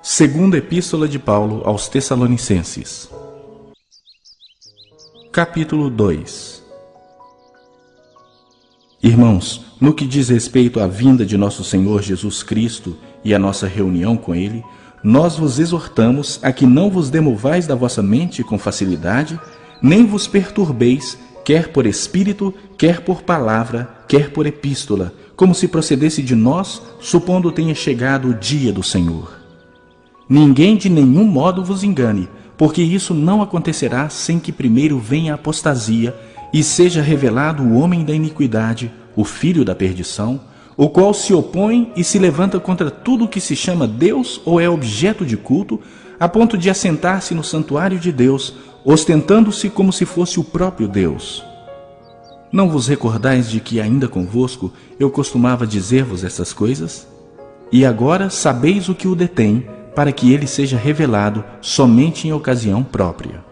Segunda Epístola de Paulo aos Tessalonicenses. Capítulo 2. Irmãos, no que diz respeito à vinda de nosso Senhor Jesus Cristo e à nossa reunião com Ele, nós vos exortamos a que não vos demovais da vossa mente com facilidade, nem vos perturbeis, quer por espírito, quer por palavra, quer por epístola, como se procedesse de nós, supondo tenha chegado o dia do Senhor. Ninguém de nenhum modo vos engane, porque isso não acontecerá sem que primeiro venha a apostasia e seja revelado o homem da iniquidade, o filho da perdição, o qual se opõe e se levanta contra tudo o que se chama Deus ou é objeto de culto, a ponto de assentar-se no santuário de Deus, ostentando-se como se fosse o próprio Deus. Não vos recordais de que ainda convosco eu costumava dizer-vos essas coisas? E agora sabeis o que o detém, para que ele seja revelado somente em ocasião própria.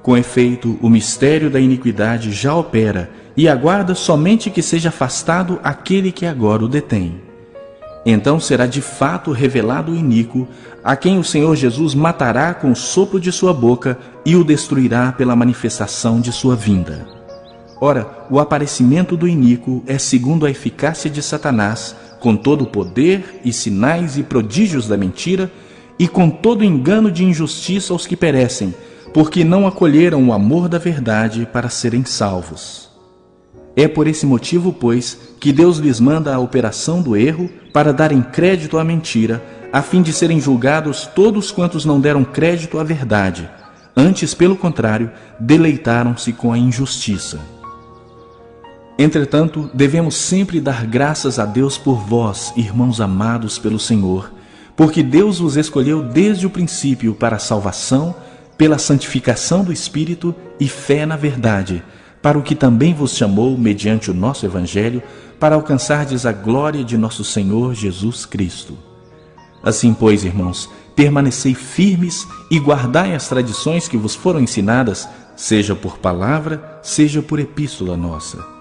Com efeito, o mistério da iniquidade já opera e aguarda somente que seja afastado aquele que agora o detém. Então será de fato revelado o iníquo, a quem o Senhor Jesus matará com o sopro de sua boca e o destruirá pela manifestação de sua vinda. Ora, o aparecimento do iníquo é segundo a eficácia de Satanás, com todo o poder e sinais e prodígios da mentira, e com todo o engano de injustiça aos que perecem, porque não acolheram o amor da verdade para serem salvos. É por esse motivo, pois, que Deus lhes manda a operação do erro para darem crédito à mentira, a fim de serem julgados todos quantos não deram crédito à verdade, antes, pelo contrário, deleitaram-se com a injustiça. Entretanto, devemos sempre dar graças a Deus por vós, irmãos amados pelo Senhor, porque Deus vos escolheu desde o princípio para a salvação, pela santificação do Espírito e fé na verdade, para o que também vos chamou, mediante o nosso Evangelho, para alcançardes a glória de nosso Senhor Jesus Cristo. Assim, pois, irmãos, permanecei firmes e guardai as tradições que vos foram ensinadas, seja por palavra, seja por epístola nossa.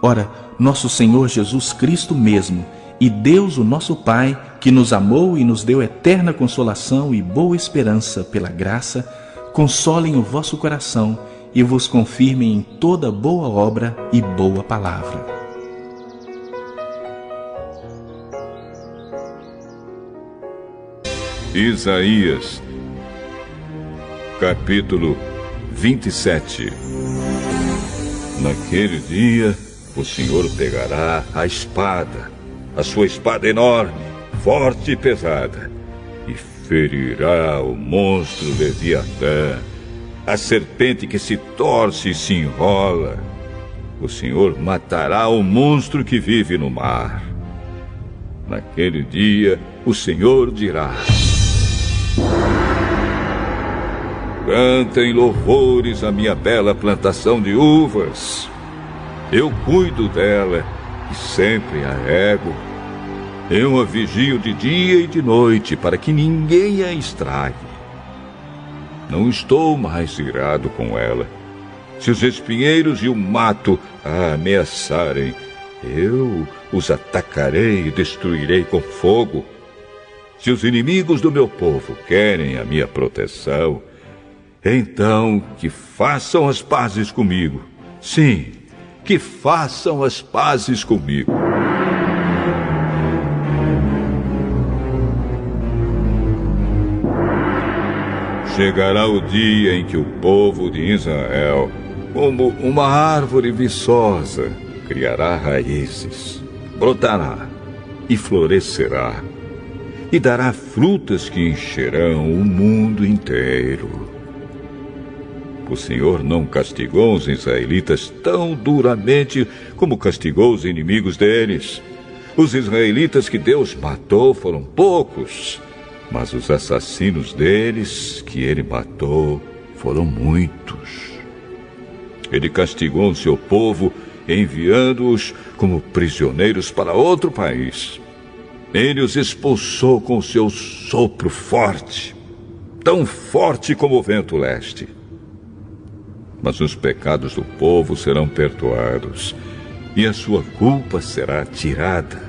Ora, nosso Senhor Jesus Cristo mesmo, e Deus o nosso Pai, que nos amou e nos deu eterna consolação e boa esperança pela graça, consolem o vosso coração e vos confirmem em toda boa obra e boa palavra. Isaías, capítulo 27. Naquele dia, o Senhor pegará a espada, a sua espada enorme, forte e pesada, e ferirá o monstro Leviatã, a serpente que se torce e se enrola. O Senhor matará o monstro que vive no mar. Naquele dia, o Senhor dirá: cantem louvores à minha bela plantação de uvas. Eu cuido dela e sempre a rego. Eu a vigio de dia e de noite para que ninguém a estrague. Não estou mais irado com ela. Se os espinheiros e o mato a ameaçarem, eu os atacarei e destruirei com fogo. Se os inimigos do meu povo querem a minha proteção, então que façam as pazes comigo. Sim, que façam as pazes comigo. Chegará o dia em que o povo de Israel, como uma árvore viçosa, criará raízes, brotará e florescerá, e dará frutas que encherão o mundo inteiro. O Senhor não castigou os israelitas tão duramente como castigou os inimigos deles. Os israelitas que Deus matou foram poucos, mas os assassinos deles que ele matou foram muitos. Ele castigou o seu povo, enviando-os como prisioneiros para outro país. Ele os expulsou com o seu sopro forte, tão forte como o vento leste. Mas os pecados do povo serão perdoados, e a sua culpa será tirada.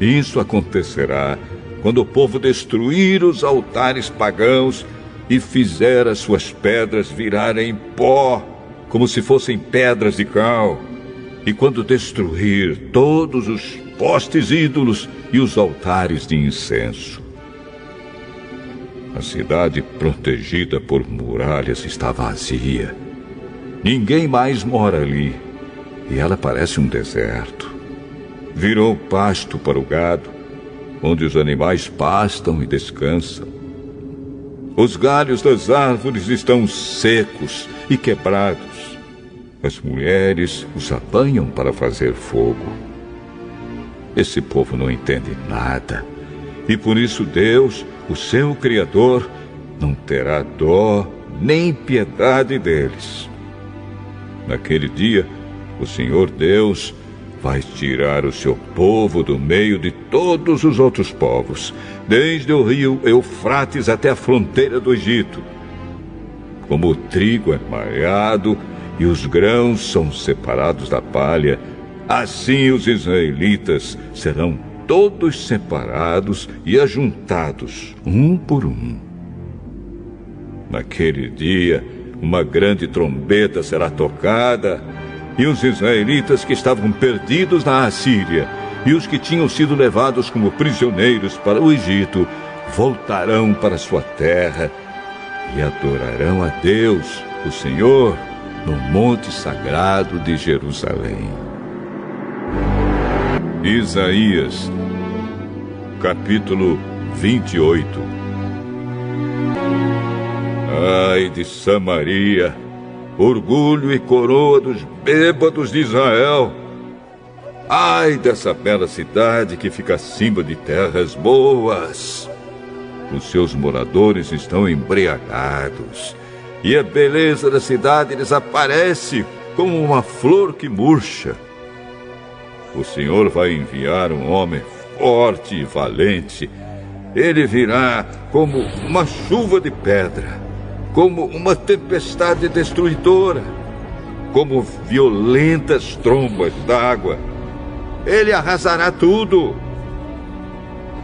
Isso acontecerá quando o povo destruir os altares pagãos e fizer as suas pedras virarem pó, como se fossem pedras de cal, e quando destruir todos os postes ídolos e os altares de incenso. A cidade protegida por muralhas está vazia. Ninguém mais mora ali, e ela parece um deserto. Virou pasto para o gado, onde os animais pastam e descansam. Os galhos das árvores estão secos e quebrados. As mulheres os apanham para fazer fogo. Esse povo não entende nada, e por isso Deus, o seu Criador, não terá dó nem piedade deles. Naquele dia, o Senhor Deus vai tirar o seu povo do meio de todos os outros povos, desde o rio Eufrates até a fronteira do Egito. Como o trigo é malhado e os grãos são separados da palha, assim os israelitas serão todos separados e ajuntados, um por um. Naquele dia, uma grande trombeta será tocada, e os israelitas que estavam perdidos na Assíria e os que tinham sido levados como prisioneiros para o Egito voltarão para sua terra e adorarão a Deus, o Senhor, no monte sagrado de Jerusalém. Isaías, capítulo 28. Ai de Samaria, orgulho e coroa dos bêbados de Israel! Ai dessa bela cidade que fica acima de terras boas! Os seus moradores estão embriagados, e a beleza da cidade desaparece como uma flor que murcha. O Senhor vai enviar um homem forte e valente. Ele virá como uma chuva de pedra, como uma tempestade destruidora, como violentas trombas d'água. Ele arrasará tudo.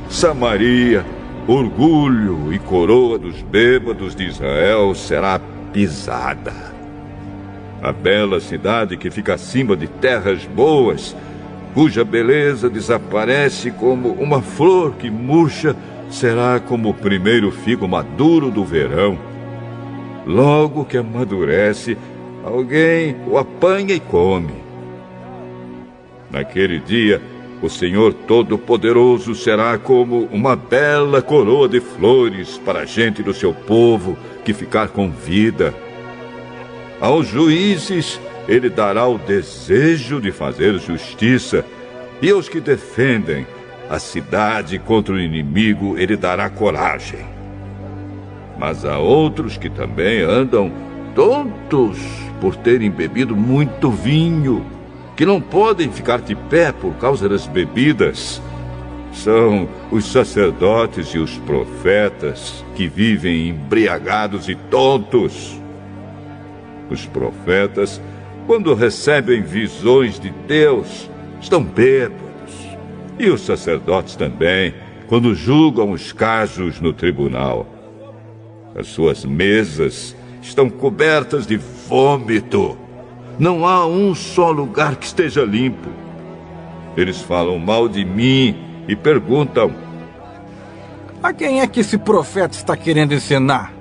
Samaria, orgulho e coroa dos bêbados de Israel, será pisada. A bela cidade que fica acima de terras boas, cuja beleza desaparece como uma flor que murcha, será como o primeiro figo maduro do verão. Logo que amadurece, alguém o apanha e come. Naquele dia, o Senhor Todo-Poderoso será como uma bela coroa de flores para a gente do seu povo que ficar com vida. Aos juízes, ele dará o desejo de fazer justiça, e aos que defendem a cidade contra o inimigo, ele dará coragem. Mas há outros que também andam tontos por terem bebido muito vinho, que não podem ficar de pé por causa das bebidas. São os sacerdotes e os profetas que vivem embriagados e tontos. Os profetas, quando recebem visões de Deus, estão bêbados. E os sacerdotes também, quando julgam os casos no tribunal. As suas mesas estão cobertas de vômito. Não há um só lugar que esteja limpo. Eles falam mal de mim e perguntam: a quem é que esse profeta está querendo ensinar?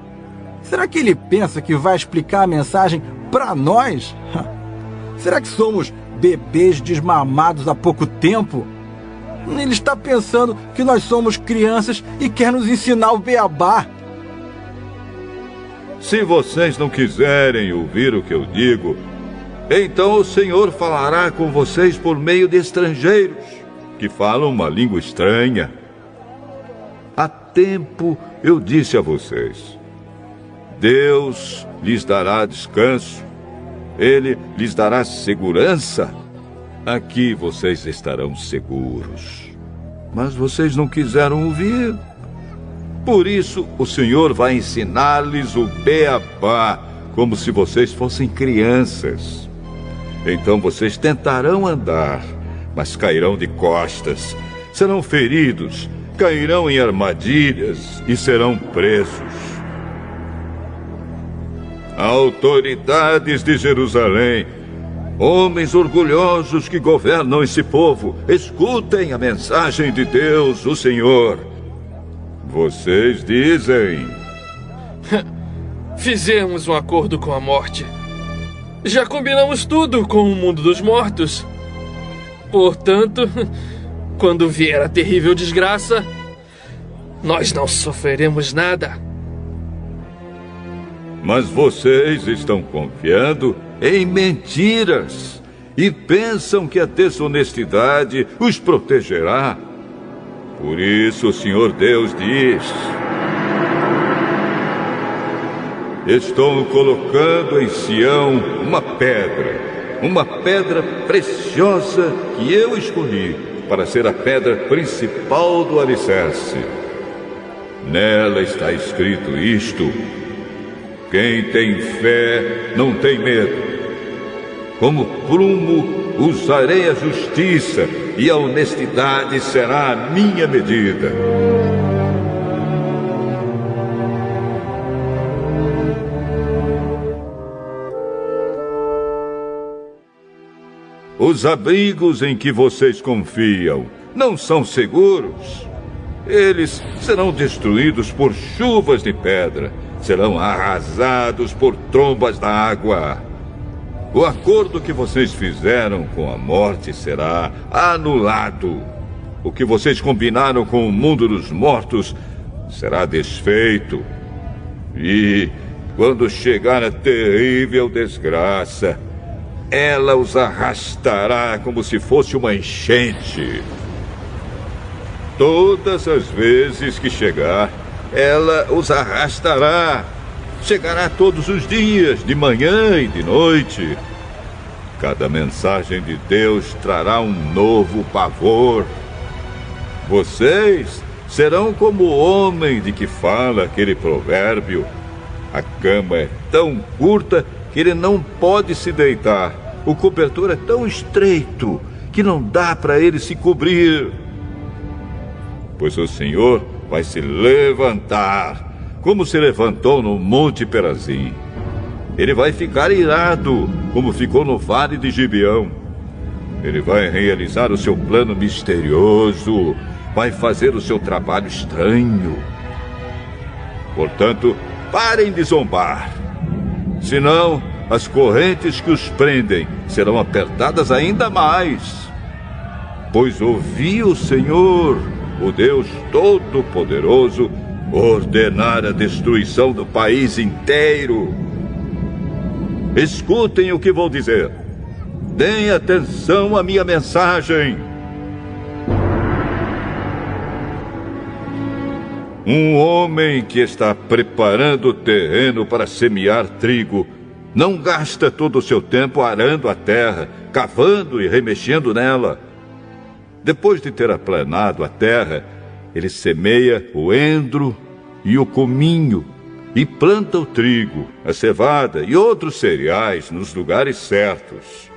Será que ele pensa que vai explicar a mensagem para nós? Será que somos bebês desmamados há pouco tempo? Ele está pensando que nós somos crianças e quer nos ensinar o beabá. Se vocês não quiserem ouvir o que eu digo, então o Senhor falará com vocês por meio de estrangeiros que falam uma língua estranha. Há tempo eu disse a vocês: Deus lhes dará descanso, Ele lhes dará segurança. Aqui vocês estarão seguros. Mas vocês não quiseram ouvir. Por isso, o Senhor vai ensinar-lhes o beabá, como se vocês fossem crianças. Então vocês tentarão andar, mas cairão de costas. Serão feridos cairão em armadilhas e serão presos. Autoridades de Jerusalém, homens orgulhosos que governam esse povo, escutem a mensagem de Deus, o Senhor. Vocês dizem: fizemos um acordo com a morte. Já combinamos tudo com o mundo dos mortos. Portanto, quando vier a terrível desgraça, nós não sofreremos nada. Mas vocês estão confiando em mentiras e pensam que a desonestidade os protegerá. Por isso o Senhor Deus diz: estou colocando em Sião uma pedra preciosa que eu escolhi para ser a pedra principal do alicerce. Nela está escrito isto: quem tem fé não tem medo. Como prumo usarei a justiça, e a honestidade será a minha medida. Os abrigos em que vocês confiam não são seguros. Eles serão destruídos por chuvas de pedra, serão arrasados por trombas da água. O acordo que vocês fizeram com a morte será anulado. O que vocês combinaram com o mundo dos mortos será desfeito. E quando chegar a terrível desgraça, ela os arrastará como se fosse uma enchente. Todas as vezes que chegar, ela os arrastará. Chegará todos os dias, de manhã e de noite. Cada mensagem de Deus trará um novo pavor. Vocês serão como o homem de que fala aquele provérbio: a cama é tão curta que ele não pode se deitar. O cobertor é tão estreito que não dá para ele se cobrir. Pois o Senhor vai se levantar, como se levantou no Monte Perazim. Ele vai ficar irado, como ficou no Vale de Gibeão. Ele vai realizar o seu plano misterioso, vai fazer o seu trabalho estranho. Portanto, parem de zombar. Senão, as correntes que os prendem serão apertadas ainda mais. Pois ouvi o Senhor, o Deus Todo-Poderoso, ordenar a destruição do país inteiro. Escutem o que vou dizer. Deem atenção à minha mensagem. Um homem que está preparando o terreno para semear trigo não gasta todo o seu tempo arando a terra, cavando e remexendo nela. Depois de ter aplanado a terra, ele semeia o endro e o cominho e planta o trigo, a cevada e outros cereais nos lugares certos.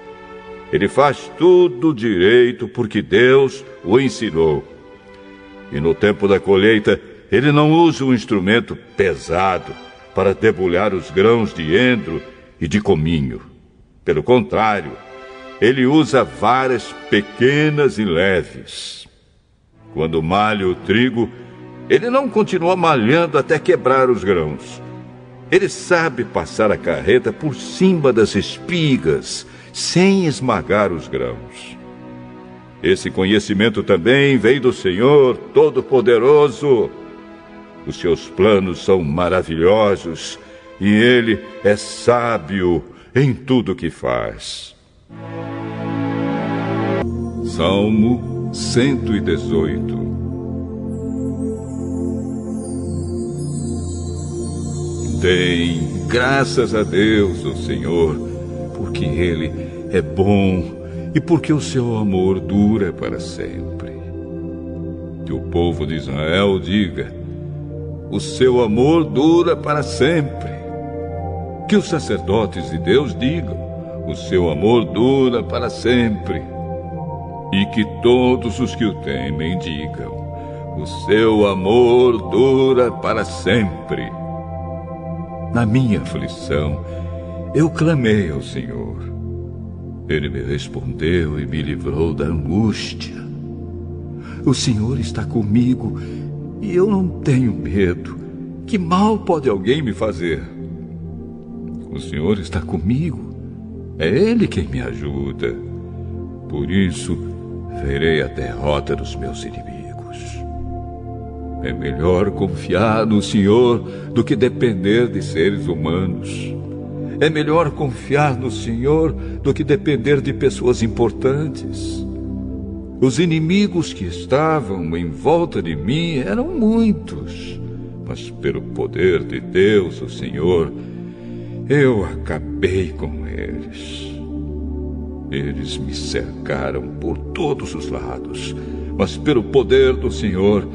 Ele faz tudo direito porque Deus o ensinou. E no tempo da colheita, ele não usa um instrumento pesado para debulhar os grãos de endro e de cominho. Pelo contrário, ele usa varas pequenas e leves. Quando malha o trigo, ele não continua malhando até quebrar os grãos. Ele sabe passar a carreta por cima das espigas, sem esmagar os grãos. Esse conhecimento também vem do Senhor Todo-Poderoso. Os seus planos são maravilhosos e ele é sábio em tudo que faz. Salmo 118. Deem graças a Deus, o Senhor, porque Ele é bom e porque o seu amor dura para sempre. Que o povo de Israel diga: o seu amor dura para sempre. Que os sacerdotes de Deus digam: o seu amor dura para sempre. E que todos os que o temem digam: O seu amor dura para sempre. Na minha aflição, eu clamei ao Senhor. Ele me respondeu e me livrou da angústia. O Senhor está comigo e eu não tenho medo. Que mal pode alguém me fazer? O Senhor está comigo. É Ele quem me ajuda. Por isso, verei a derrota dos meus inimigos. É melhor confiar no Senhor do que depender de seres humanos. É melhor confiar no Senhor do que depender de pessoas importantes. Os inimigos que estavam em volta de mim eram muitos, mas pelo poder de Deus, o Senhor, eu acabei com eles. Eles me cercaram por todos os lados, mas pelo poder do Senhor,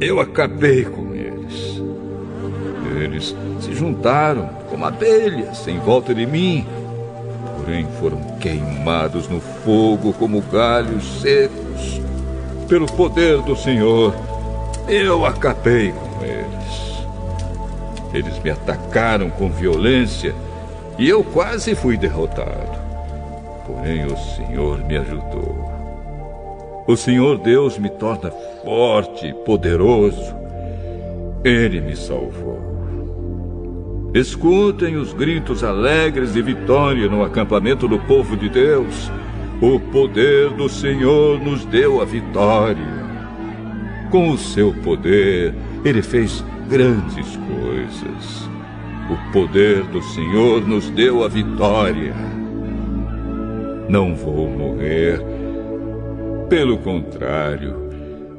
eu acabei com eles. Eles se juntaram como abelhas em volta de mim, porém foram queimados no fogo como galhos secos. Pelo poder do Senhor, eu acabei com eles. Eles me atacaram com violência e eu quase fui derrotado. Porém, o Senhor me ajudou. O Senhor Deus me torna forte e poderoso. Ele me salvou. Escutem os gritos alegres de vitória no acampamento do povo de Deus. O poder do Senhor nos deu a vitória. Com o seu poder, Ele fez grandes coisas. O poder do Senhor nos deu a vitória. Não vou morrer. Pelo contrário,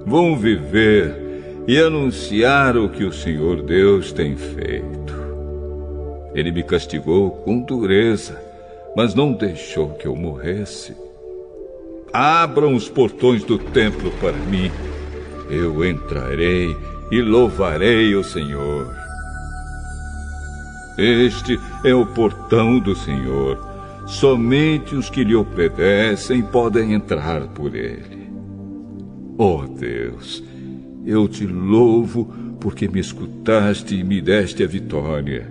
vou viver e anunciar o que o Senhor Deus tem feito. Ele me castigou com dureza, mas não deixou que eu morresse. Abram os portões do templo para mim. Eu entrarei e louvarei o Senhor. Este é o portão do Senhor. Somente os que lhe obedecem podem entrar por ele. Oh Deus, eu te louvo porque me escutaste e me deste a vitória.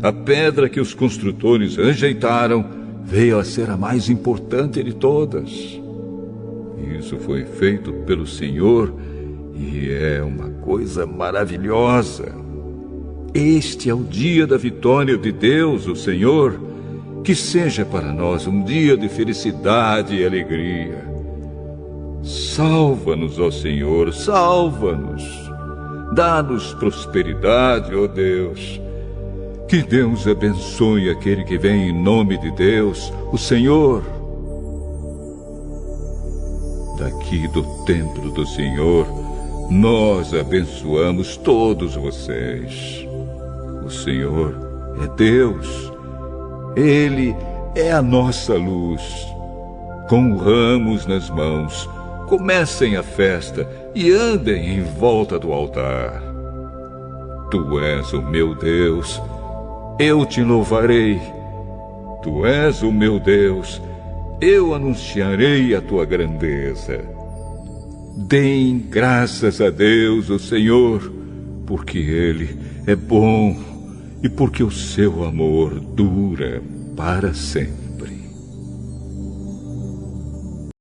A pedra que os construtores rejeitaram veio a ser a mais importante de todas. Isso foi feito pelo Senhor e é uma coisa maravilhosa. Este é o dia da vitória de Deus, o Senhor. Que seja para nós um dia de felicidade e alegria. Salva-nos, ó Senhor, salva-nos. Dá-nos prosperidade, ó Deus. Que Deus abençoe aquele que vem em nome de Deus, o Senhor. Daqui do templo do Senhor, nós abençoamos todos vocês. O Senhor é Deus. Ele é a nossa luz. Com ramos nas mãos, comecem a festa e andem em volta do altar. Tu és o meu Deus, eu te louvarei. Tu és o meu Deus, eu anunciarei a tua grandeza. Deem graças a Deus, o Senhor, porque Ele é bom e porque o seu amor dura para sempre.